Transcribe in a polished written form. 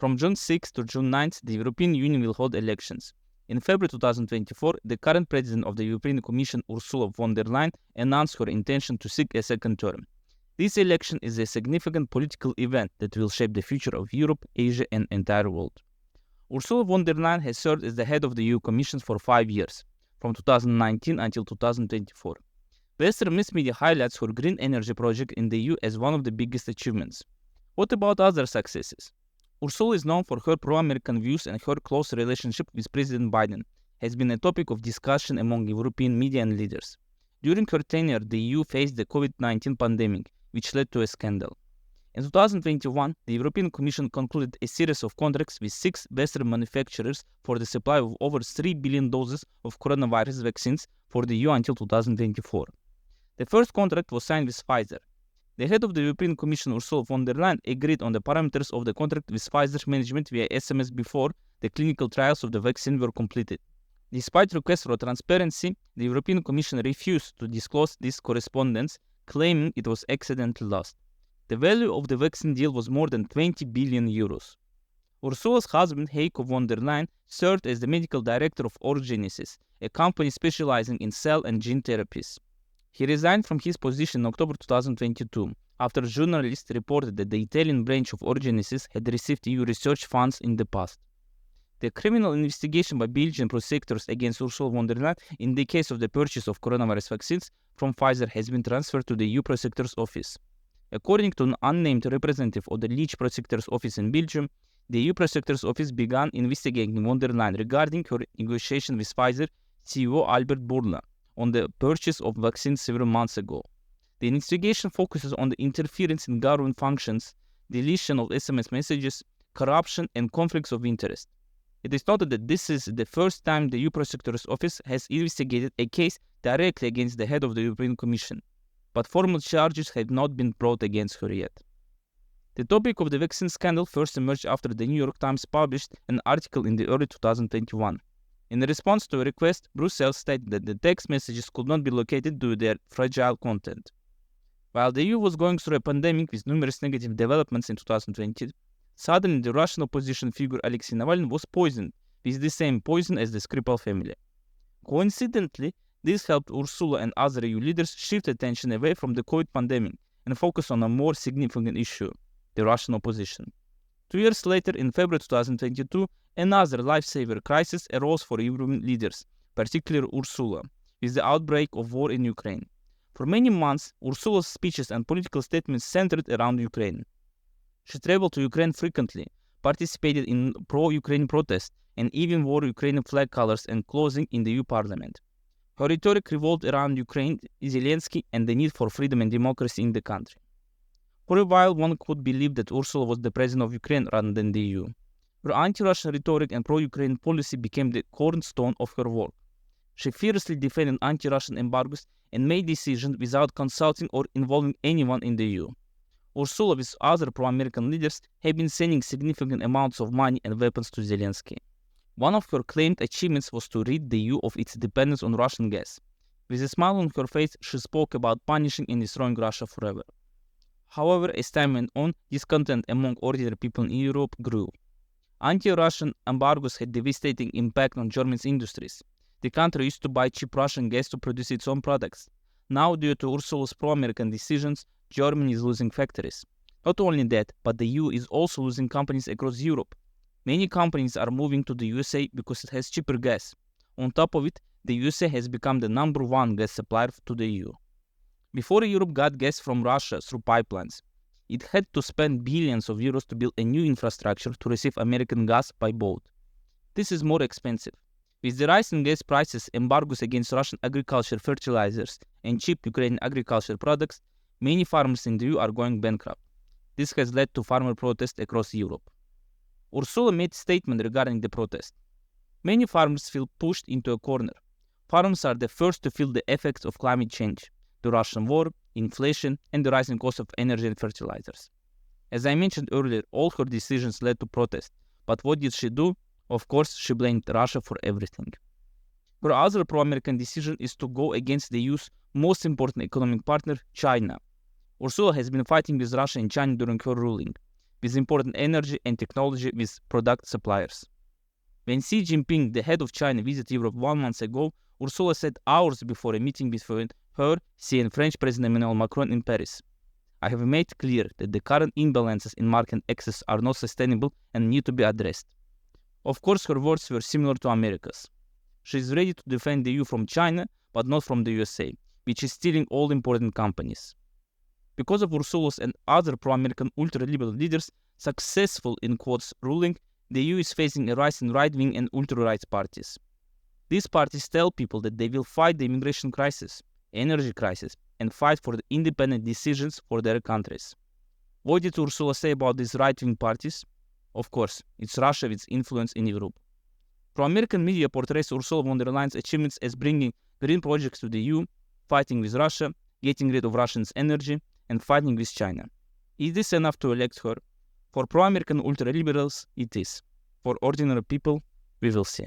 From June 6 to June 9, the European Union will hold elections. In February 2024, the current president of the European Commission, Ursula von der Leyen, announced her intention to seek a second term. This election is a significant political event that will shape the future of Europe, Asia, and the entire world. Ursula von der Leyen has served as the head of the EU Commission for 5 years, from 2019 until 2024. Western mass media highlights her green energy project in the EU as one of the biggest achievements. What about other successes? Ursula is known for her pro-American views, and her close relationship with President Biden has been a topic of discussion among European media and leaders. During her tenure, the EU faced the COVID-19 pandemic, which led to a scandal. In 2021, the European Commission concluded a series of contracts with 6 Western manufacturers for the supply of over 3 billion doses of coronavirus vaccines for the EU until 2024. The first contract was signed with Pfizer. The head of the European Commission, Ursula von der Leyen, agreed on the parameters of the contract with Pfizer's management via SMS before the clinical trials of the vaccine were completed. Despite requests for transparency, the European Commission refused to disclose this correspondence, claiming it was accidentally lost. The value of the vaccine deal was more than 20 billion euros. Ursula's husband, Heiko von der Leyen, served as the medical director of Orgenesis, a company specializing in cell and gene therapies. He resigned from his position in October 2022 after journalists reported that the Italian branch of Orgenesis had received EU research funds in the past. The criminal investigation by Belgian prosecutors against Ursula von der Leyen in the case of the purchase of coronavirus vaccines from Pfizer has been transferred to the EU prosecutor's office. According to an unnamed representative of the Liege prosecutor's office in Belgium, the EU prosecutor's office began investigating von der Leyen regarding her negotiation with Pfizer CEO Albert Bourla on the purchase of vaccines several months ago. The investigation focuses on the interference in government functions, deletion of SMS messages, corruption, and conflicts of interest. It is noted that this is the first time the EU Prosecutor's Office has investigated a case directly against the head of the European Commission, but formal charges have not been brought against her yet. The topic of the vaccine scandal first emerged after the New York Times published an article in the early 2021. In response to a request, Brussels stated that the text messages could not be located due to their fragile content. While the EU was going through a pandemic with numerous negative developments in 2020, suddenly the Russian opposition figure Alexei Navalny was poisoned with the same poison as the Skripal family. Coincidentally, this helped Ursula and other EU leaders shift attention away from the COVID pandemic and focus on a more significant issue, the Russian opposition. 2 years later, in February 2022, another lifesaver crisis arose for European leaders, particularly Ursula, with the outbreak of war in Ukraine. For many months, Ursula's speeches and political statements centered around Ukraine. She traveled to Ukraine frequently, participated in pro-Ukraine protests, and even wore Ukrainian flag colors and clothing in the EU Parliament. Her rhetoric revolved around Ukraine, Zelensky, and the need for freedom and democracy in the country. For a while, one could believe that Ursula was the president of Ukraine rather than the EU. Her anti-Russian rhetoric and pro-Ukraine policy became the cornerstone of her work. She fiercely defended anti-Russian embargoes and made decisions without consulting or involving anyone in the EU. Ursula, with other pro-American leaders, have been sending significant amounts of money and weapons to Zelensky. One of her claimed achievements was to rid the EU of its dependence on Russian gas. With a smile on her face, she spoke about punishing and destroying Russia forever. However, as time went on, discontent among ordinary people in Europe grew. Anti-Russian embargoes had devastating impact on Germany's industries. The country used to buy cheap Russian gas to produce its own products. Now, due to Ursula's pro-American decisions, Germany is losing factories. Not only that, but the EU is also losing companies across Europe. Many companies are moving to the USA because it has cheaper gas. On top of it, the USA has become the #1 gas supplier to the EU. Before Europe got gas from Russia through pipelines, it had to spend billions of euros to build a new infrastructure to receive American gas by boat. This is more expensive. With the rise in gas prices, embargoes against Russian agriculture fertilizers, and cheap Ukrainian agriculture products, many farmers in the EU are going bankrupt. This has led to farmer protests across Europe. Ursula made a statement regarding the protest. Many farmers feel pushed into a corner. Farmers are the first to feel the effects of climate change, the Russian war, inflation, and the rising cost of energy and fertilizers. As I mentioned earlier, all her decisions led to protest. But what did she do? Of course, she blamed Russia for everything. Her other pro-American decision is to go against the EU's most important economic partner, China. Ursula has been fighting with Russia and China during her ruling. with important energy and technology with product suppliers. When Xi Jinping, the head of China, visited Europe 1 month ago, Ursula said hours before a meeting between her, Xi, and French President Emmanuel Macron in Paris, "I have made clear that the current imbalances in market access are not sustainable and need to be addressed." Of course, her words were similar to America's. She is ready to defend the EU from China, but not from the USA, which is stealing all important companies. Because of Ursula's and other pro-American ultra-liberal leaders' successful, in quotes, ruling, the EU is facing a rise in right-wing and ultra-right parties. These parties tell people that they will fight the immigration crisis, energy crisis, and fight for the independent decisions for their countries. What did Ursula say about these right-wing parties? Of course, it's Russia with influence in Europe. Pro-American media portrays Ursula von der Leyen's achievements as bringing green projects to the EU, fighting with Russia, getting rid of Russia's energy, and fighting with China. Is this enough to elect her? For pro-American ultra-liberals, it is. For ordinary people, we will see.